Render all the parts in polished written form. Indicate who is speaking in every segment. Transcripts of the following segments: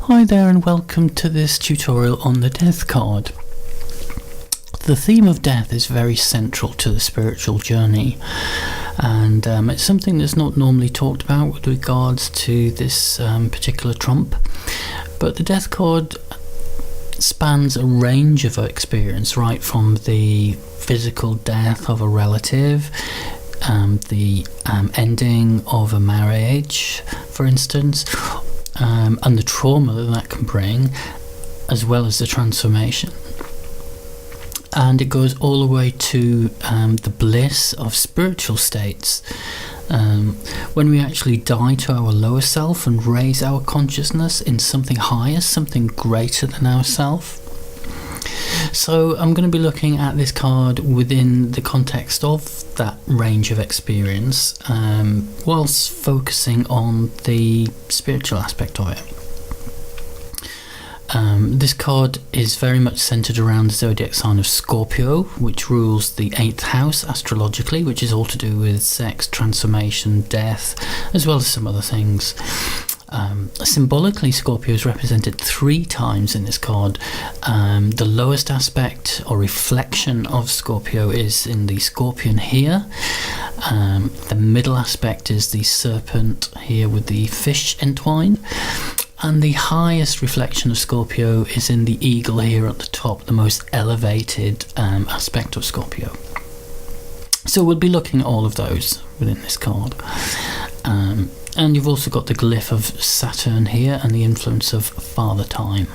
Speaker 1: Hi there and welcome to this tutorial on the death card. The theme of death is very central to the spiritual journey, and it's something that's not normally talked about with regards to this particular trump, but the death card spans a range of experience, right from the physical death of a relative, the ending of a marriage, for instance, and the trauma that can bring, as well as the transformation. And it goes all the way to the bliss of spiritual states, when we actually die to our lower self and raise our consciousness in something higher, something greater than ourself. So I'm going to be looking at this card within the context of that range of experience, whilst focusing on the spiritual aspect of it. This card is very much centered around the zodiac sign of Scorpio, which rules the 8th house astrologically, which is all to do with sex, transformation, death, as well as some other things. Symbolically, Scorpio is represented 3 times in this card. The lowest aspect or reflection of Scorpio is in the scorpion here. The middle aspect is the serpent here with the fish entwined. And the highest reflection of Scorpio is in the eagle here at the top, the most elevated aspect of Scorpio. So we'll be looking at all of those within this card. And you've also got the glyph of Saturn here and the influence of Father Time.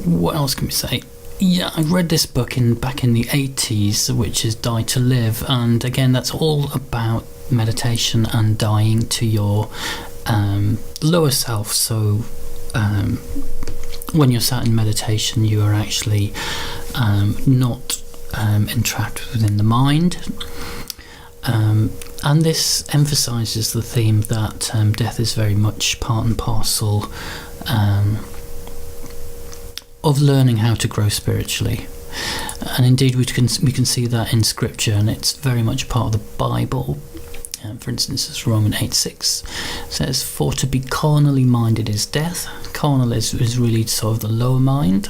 Speaker 1: What else can we say? Yeah, I read this book back in the 80s, which is Die to Live, and again that's all about meditation and dying to your lower self. So when you're sat in meditation, you are actually not entrapped within the mind. And this emphasises the theme that death is very much part and parcel of learning how to grow spiritually. And indeed we can see that in scripture, and it's very much part of the Bible. For instance, as Romans 8:6 says, "For to be carnally minded is death." Carnal is really sort of the lower mind.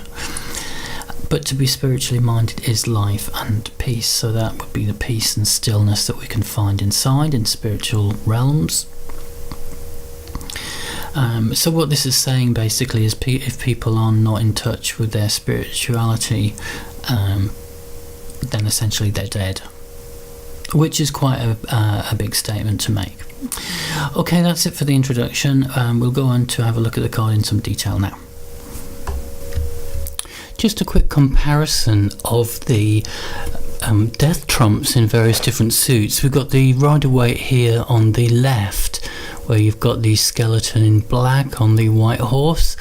Speaker 1: But to be spiritually minded is life and peace. So that would be the peace and stillness that we can find inside in spiritual realms. So what this is saying basically is if people are not in touch with their spirituality, then essentially they're dead. Which is quite a big statement to make. Okay, that's it for the introduction. We'll go on to have a look at the card in some detail now. Just a quick comparison of the death trumps in various different suits. We've got the Rider-Waite here on the left, where you've got the skeleton in black on the white horse.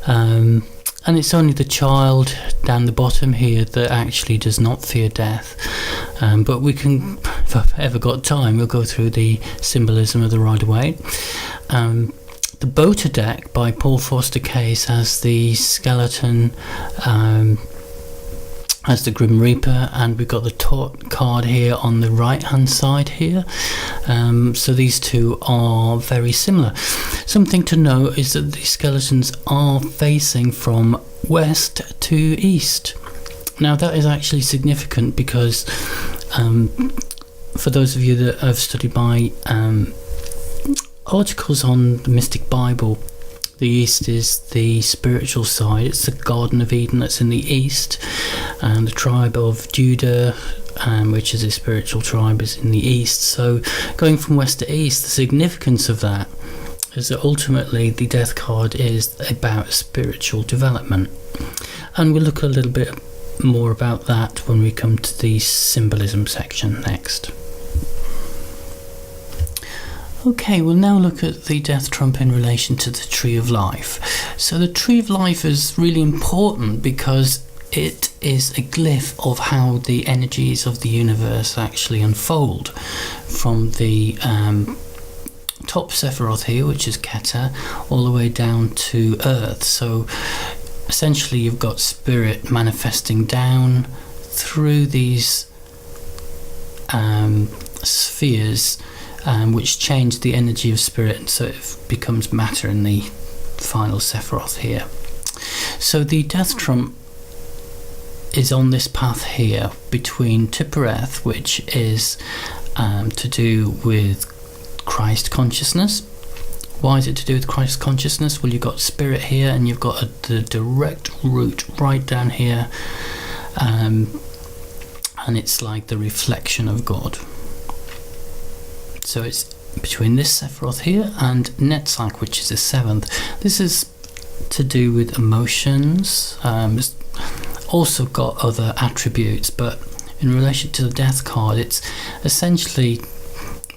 Speaker 1: And it's only the child down the bottom here that actually does not fear death. But we can, if I've ever got time, we'll go through the symbolism of the Rider-Waite. The B.O.T.A deck by Paul Foster Case has the skeleton as the Grim Reaper, and we've got the Thoth card here on the right hand side here. So these two are very similar. Something to note is that the skeletons are facing from west to east. Now that is actually significant because for those of you that have studied my articles on the Mystic Bible, the east is the spiritual side. It's the Garden of Eden that's in the east, and the tribe of Judah, which is a spiritual tribe, is in the east. So going from west to east, the significance of that is that ultimately the death card is about spiritual development, and we'll look a little bit more about that when we come to the symbolism section next. Okay, we'll now look at the death trump in relation to the Tree of Life. So the Tree of Life is really important because it is a glyph of how the energies of the universe actually unfold from the top Sephiroth here, which is Keta, all the way down to Earth. So essentially you've got spirit manifesting down through these spheres which change the energy of spirit, so it becomes matter in the final Sephiroth here. So the death trump is on this path here between Tiphereth, which is to do with Christ consciousness. Why is it to do with Christ consciousness? Well, you've got spirit here, and you've got the direct route right down here, and it's like the reflection of God. So it's between this Sephiroth here and Netzach, which is the 7th. This is to do with emotions. It's also got other attributes, but in relation to the death card, it's essentially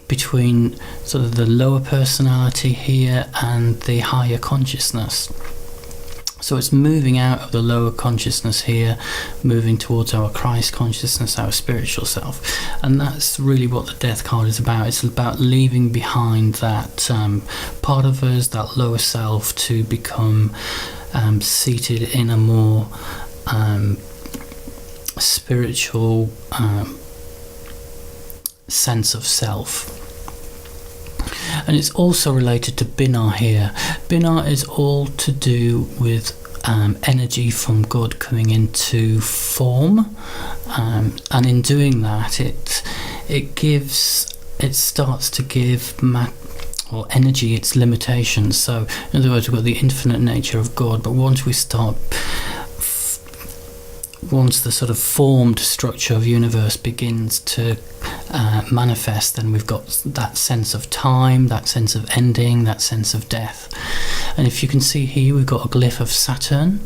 Speaker 1: between sort of the lower personality here and the higher consciousness. So it's moving out of the lower consciousness here, moving towards our Christ consciousness, our spiritual self. And that's really what the death card is about. It's about leaving behind that part of us, that lower self, to become seated in a more spiritual sense of self. And it's also related to Binah here. Binah is all to do with energy from God coming into form, and in doing that, it starts to give energy its limitations. So, in other words, we've got the infinite nature of God, but once the sort of formed structure of universe begins to manifest, then we've got that sense of time, that sense of ending, that sense of death. And if you can see here, we've got a glyph of Saturn.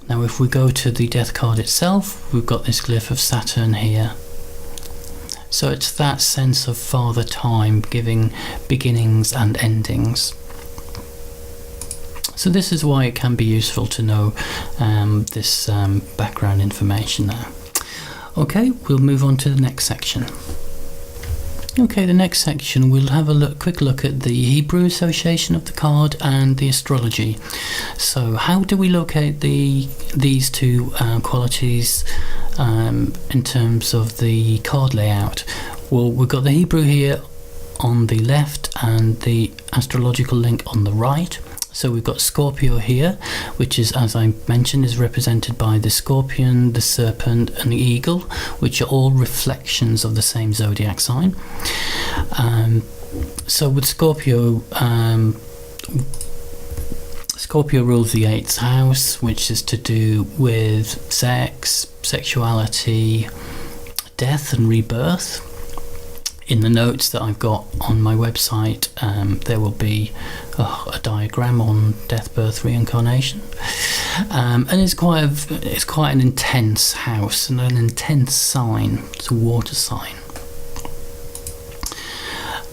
Speaker 1: Now if we go to the death card itself, we've got this glyph of Saturn here. So it's that sense of Father Time giving beginnings and endings. So this is why it can be useful to know this background information there. Okay, we'll move on to the next section. Okay, the next section we'll have a quick look at the Hebrew association of the card and the astrology. So how do we locate these two qualities in terms of the card layout? Well, we've got the Hebrew here on the left and the astrological link on the right. So we've got Scorpio here, which is, as I mentioned, is represented by the scorpion, the serpent and the eagle, which are all reflections of the same zodiac sign. So with Scorpio, Scorpio rules the 8th house, which is to do with sex, sexuality, death and rebirth. In the notes that I've got on my website, there will be a diagram on death, birth, reincarnation, and it's quite an intense house and an intense sign. It's a water sign,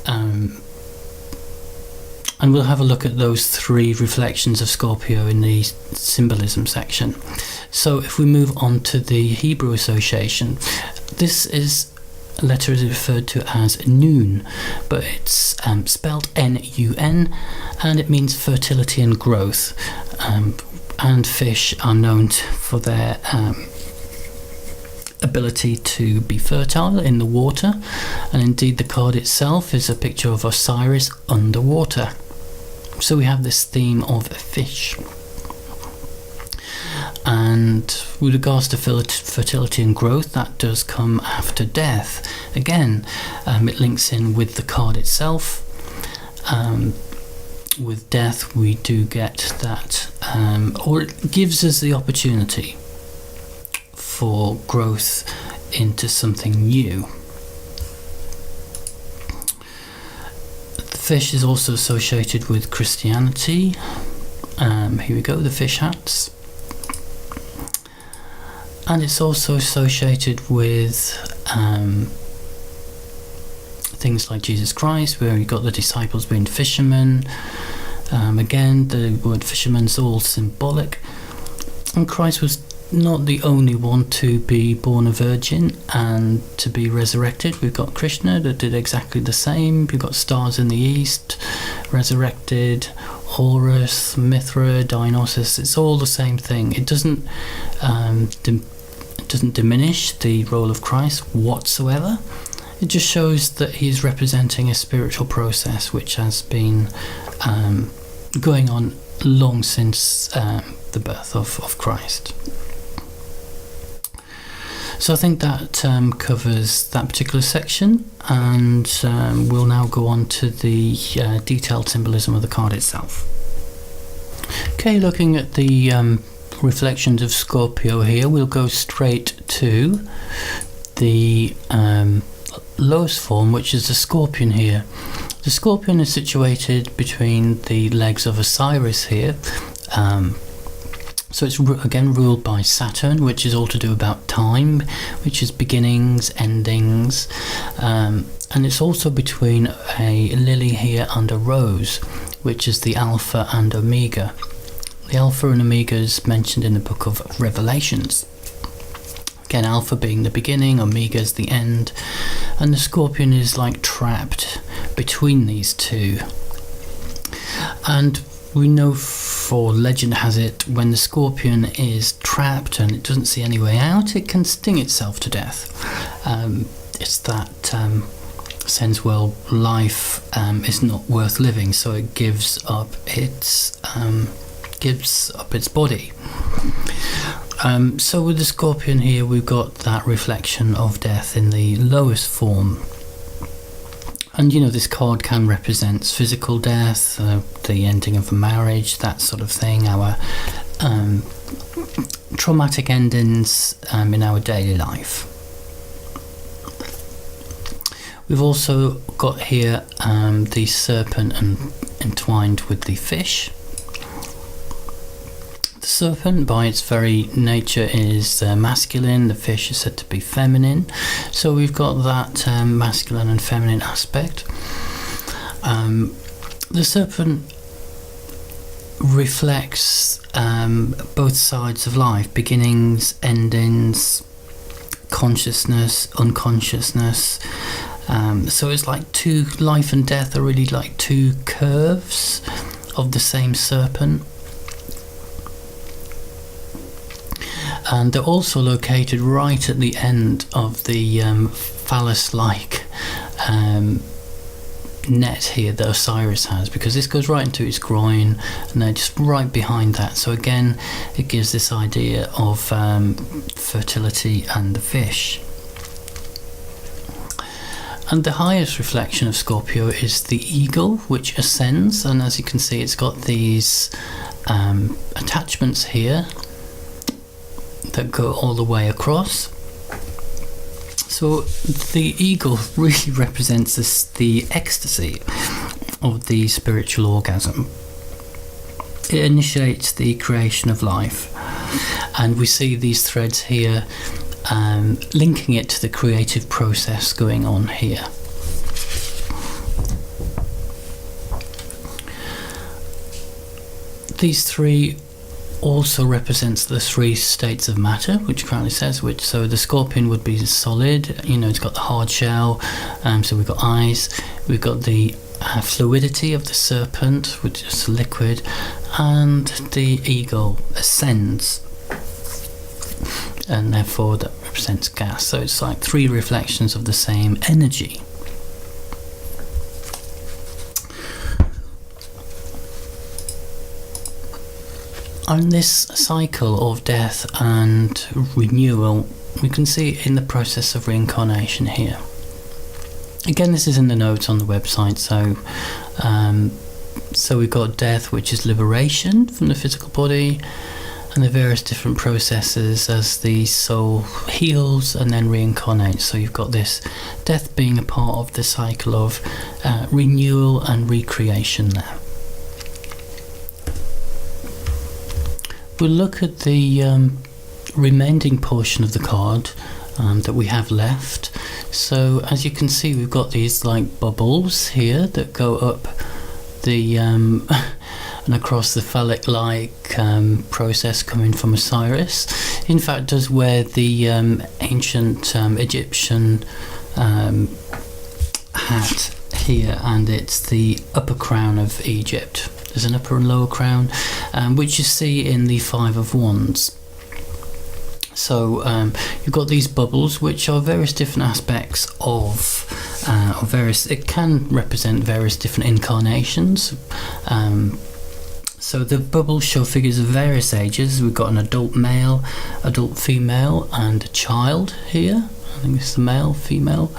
Speaker 1: and we'll have a look at those 3 reflections of Scorpio in the symbolism section. So if we move on to the Hebrew association, this is letter is referred to as Nun, but it's spelled N-U-N, and it means fertility and growth. And fish are known for their ability to be fertile in the water, and indeed the card itself is a picture of Osiris underwater. So we have this theme of fish. And with regards to fertility and growth, that does come after death. Again, it links in with the card itself. With death, we do get that, or it gives us the opportunity for growth into something new. The fish is also associated with Christianity. Here we go, the fish hats. And it's also associated with things like Jesus Christ, where you've got the disciples being fishermen. Again, the word fisherman is all symbolic. And Christ was not the only one to be born a virgin and to be resurrected. We've got Krishna that did exactly the same. You've got stars in the east, resurrected, Horus, Mithra, Dionysus. It's all the same thing. It doesn't diminish the role of Christ whatsoever. it just shows that he's representing a spiritual process which has been going on long since the birth of Christ. So I think that covers that particular section, and we'll now go on to the detailed symbolism of the card itself. Okay, looking at the reflections of Scorpio here, we'll go straight to the lowest form, which is the Scorpion here. The Scorpion is situated between the legs of Osiris here. So it's again ruled by Saturn, which is all to do about time, which is beginnings, endings, and it's also between a lily here and a rose, which is the Alpha and Omega. The Alpha and Omega is mentioned in the book of Revelations. Again, Alpha being the beginning, Omega is the end, and the Scorpion is like trapped between these two. And we know, for legend has it, when the Scorpion is trapped and it doesn't see any way out, it can sting itself to death. It's that sense, well, life is not worth living, so it gives up its body. So with the Scorpion here, we've got that reflection of death in the lowest form. And this card can represent physical death, the ending of a marriage, that sort of thing, our traumatic endings in our daily life. We've also got here the serpent entwined with the fish. The serpent, by its very nature, is masculine. The fish is said to be feminine. So we've got that masculine and feminine aspect. The serpent reflects both sides of life: beginnings, endings, consciousness, unconsciousness. So it's like life and death are really like two curves of the same serpent. And they're also located right at the end of the phallus-like net here that Osiris has, because this goes right into its groin, and they're just right behind that. So again, it gives this idea of fertility and the fish. And the highest reflection of Scorpio is the eagle, which ascends, and as you can see, it's got these attachments here that go all the way across. So the eagle really represents the ecstasy of the spiritual orgasm. It initiates the creation of life, and we see these threads here linking it to the creative process going on here. These three also represents the three states of matter, which Crowley says, so the Scorpion would be solid, it's got the hard shell, so we've got eyes, we've got the fluidity of the serpent, which is liquid, and the eagle ascends, and therefore that represents gas. So it's like three reflections of the same energy. On this cycle of death and renewal, we can see in the process of reincarnation here. Again, this is in the notes on the website. So we've got death, which is liberation from the physical body, and the various different processes as the soul heals and then reincarnates. So you've got this death being a part of the cycle of renewal and recreation there. We'll look at the remaining portion of the card that we have left. So as you can see, we've got these like bubbles here that go up the and across the phallic-like process coming from Osiris. In fact, does wear the ancient Egyptian hat here, and it's the upper crown of Egypt. There's an upper and lower crown, which you see in the Five of Wands. So you've got these bubbles, which are various different aspects of various. It can represent various different incarnations. So the bubbles show figures of various ages. We've got an adult male, adult female, and a child here. I think this is the male, female.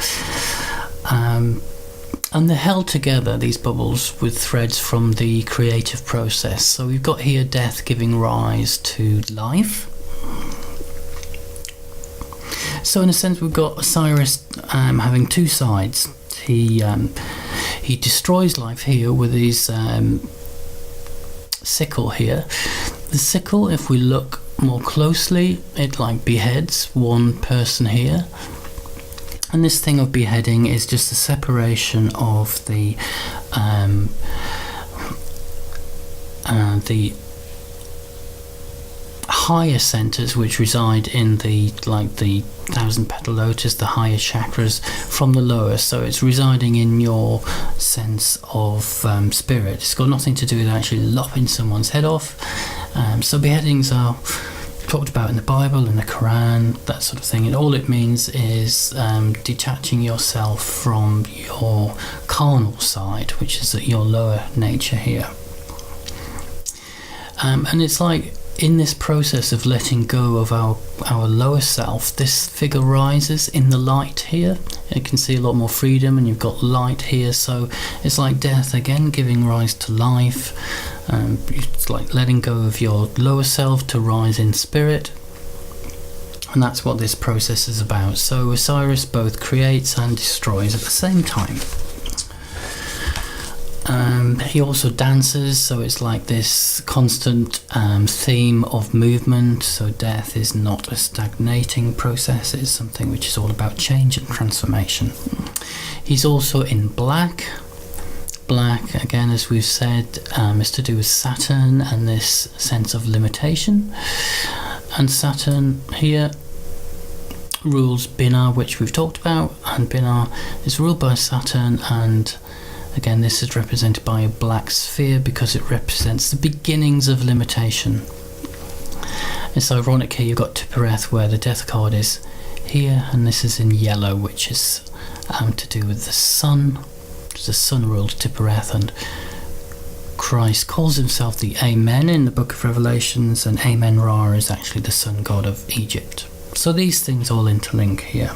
Speaker 1: And they're held together, these bubbles, with threads from the creative process. So we've got here death giving rise to life. So in a sense, we've got Osiris having two sides. He destroys life here with his sickle here. The sickle, if we look more closely, it like beheads one person here. And this thing of beheading is just the separation of the higher centers, which reside in the 1,000-petal lotus, the higher chakras, from the lower. So it's residing in your sense of spirit. It's got nothing to do with actually lopping someone's head off. So beheadings are talked about in the Bible and the Quran, that sort of thing, and all it means is detaching yourself from your carnal side, which is your lower nature here. And it's like in this process of letting go of our lower self, this figure rises in the light here. You can see a lot more freedom, and you've got light here. So it's like death again, giving rise to life. It's like letting go of your lower self to rise in spirit. And that's what this process is about. So Osiris both creates and destroys at the same time. He also dances, so it's like this constant theme of movement. So death is not a stagnating process, it's something which is all about change and transformation. He's also in black. Black, again, as we've said, is to do with Saturn and this sense of limitation. And Saturn here rules Binah, which we've talked about, and Binah is ruled by Saturn, and again, this is represented by a black sphere because it represents the beginnings of limitation. It's ironic here, you've got Tippereth where the death card is here, and this is in yellow, which is to do with the sun. The sun ruled Tippereth, and Christ calls himself the Amen in the Book of Revelations, and Amen-Ra is actually the sun god of Egypt. So these things all interlink here.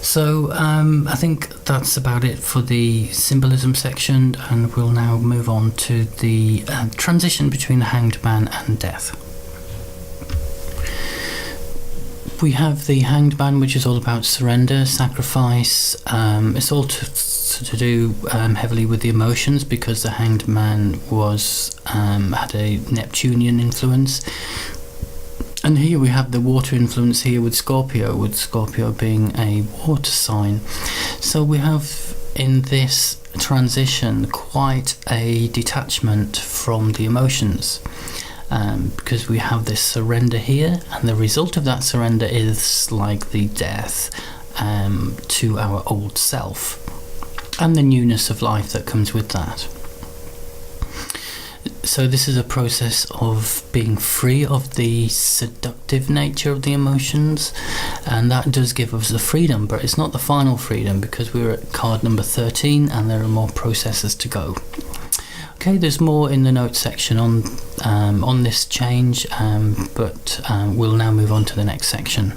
Speaker 1: So I think that's about it for the symbolism section, and we'll now move on to the transition between the Hanged Man and death. We have the Hanged Man, which is all about surrender, sacrifice. It's all to do heavily with the emotions, because the Hanged Man had a Neptunian influence. And here we have the water influence here with Scorpio being a water sign. So we have in this transition quite a detachment from the emotions, because we have this surrender here, and the result of that surrender is like the death to our old self and the newness of life that comes with that. So this is a process of being free of the seductive nature of the emotions, and that does give us the freedom, but it's not the final freedom, because we're at card number 13 and there are more processes to go. Okay, there's more in the notes section on this change, but we'll now move on to the next section.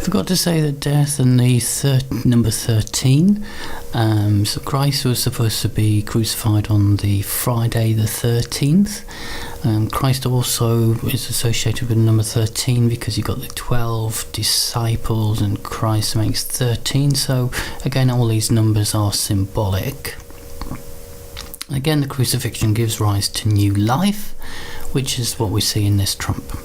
Speaker 1: Forgot to say that death and the number 13. So Christ was supposed to be crucified on the Friday the 13th. Christ also is associated with number 13 because you got the 12 disciples and Christ makes 13. So again, all these numbers are symbolic. Again, the crucifixion gives rise to new life, which is what we see in this trump.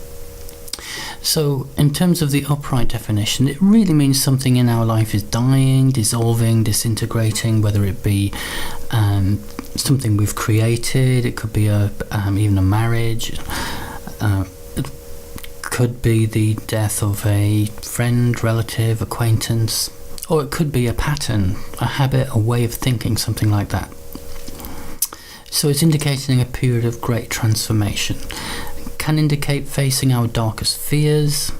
Speaker 1: So in terms of the upright definition, it really means something in our life is dying, dissolving, disintegrating, whether it be something we've created, it could be even a marriage, it could be the death of a friend, relative, acquaintance, or it could be a pattern, a habit, a way of thinking, something like that. So it's indicating a period of great transformation. It can indicate facing our darkest fears,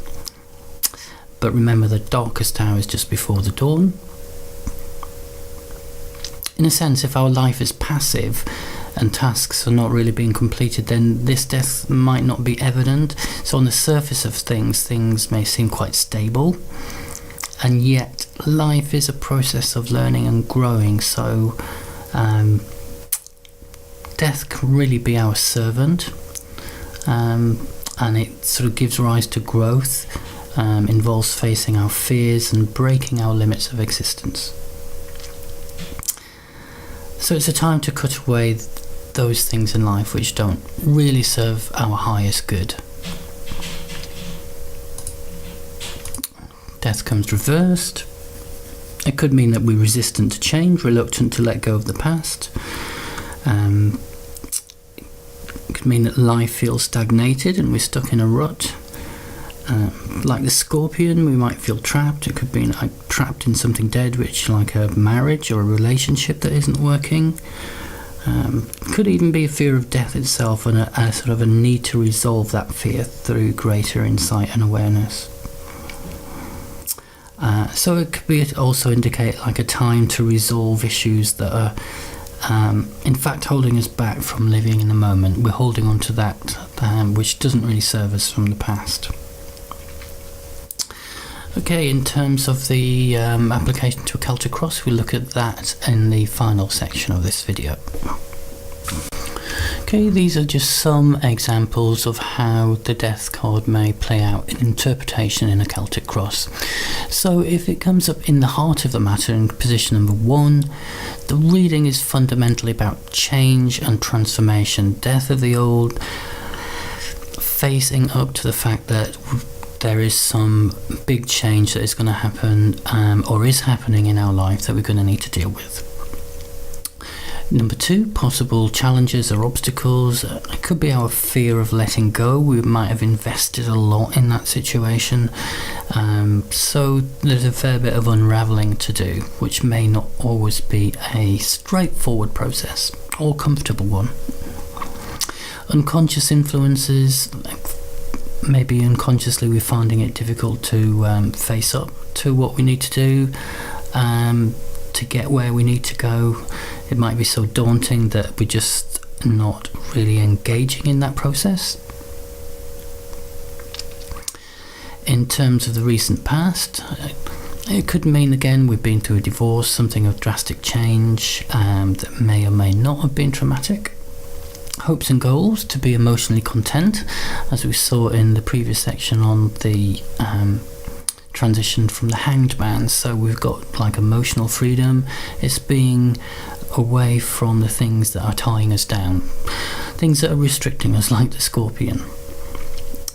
Speaker 1: but remember the darkest hour is just before the dawn. In a sense, if our life is passive and tasks are not really being completed, then this death might not be evident. So on the surface of things may seem quite stable, and yet life is a process of learning and growing. So death can really be our servant, and it sort of gives rise to growth, involves facing our fears and breaking our limits of existence. So it's a time to cut away those things in life which don't really serve our highest good. Death comes reversed. It could mean that we're resistant to change, reluctant to let go of the past. It could mean that life feels stagnated and we're stuck in a rut. Like the scorpion, we might feel trapped. It could be like trapped in something dead, which like a marriage or a relationship that isn't working. Could even be a fear of death itself, and a sort of a need to resolve that fear through greater insight and awareness. So it could be also indicate like a time to resolve issues that are in fact holding us back from living in the moment. We're holding on to that which doesn't really serve us from the past. Okay, in terms of the application to a Celtic Cross, we'll look at that in the final section of this video. Okay, these are just some examples of how the Death card may play out in interpretation in a Celtic Cross. So if it comes up in the heart of the matter in position number 1, the reading is fundamentally about change and transformation, death of the old, facing up to the fact that there is some big change that is going to happen or is happening in our life that we're going to need to deal with. Number 2, possible challenges or obstacles. It could be our fear of letting go. We might have invested a lot in that situation, so there's a fair bit of unravelling to do, which may not always be a straightforward process or comfortable one. Unconscious influences. Maybe unconsciously we're finding it difficult to face up to what we need to do, to get where we need to go. It might be so daunting that we're just not really engaging in that process. In terms of the recent past, it could mean again we've been through a divorce, something of drastic change that may or may not have been traumatic. Hopes and goals, to be emotionally content, as we saw in the previous section on the transition from the Hanged Man. So we've got like emotional freedom. It's being away from the things that are tying us down, things that are restricting us, like the scorpion.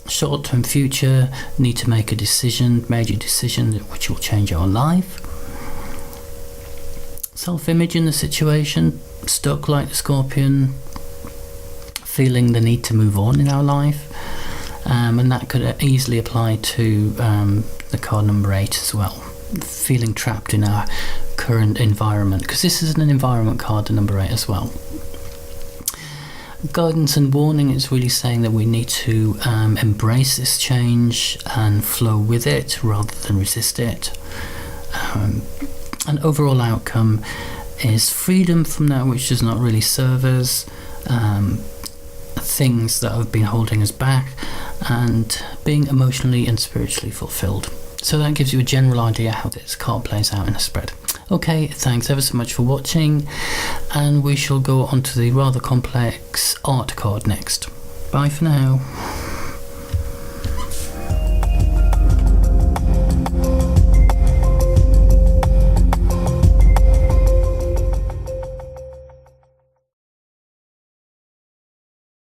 Speaker 1: Short-term future, need to make a decision, major decision which will change our life. Self-image in the situation, stuck like the scorpion, feeling the need to move on in our life, and that could easily apply to the card number 8 as well, feeling trapped in our current environment, because this is an environment card, the number 8 as well. Guidance and warning is really saying that we need to embrace this change and flow with it rather than resist it. An overall outcome is freedom from that which does not really serve us, things that have been holding us back, and being emotionally and spiritually fulfilled. So that gives you a general idea how this card plays out in a spread. Okay, thanks ever so much for watching, and we shall go on to the rather complex art card next. Bye for now.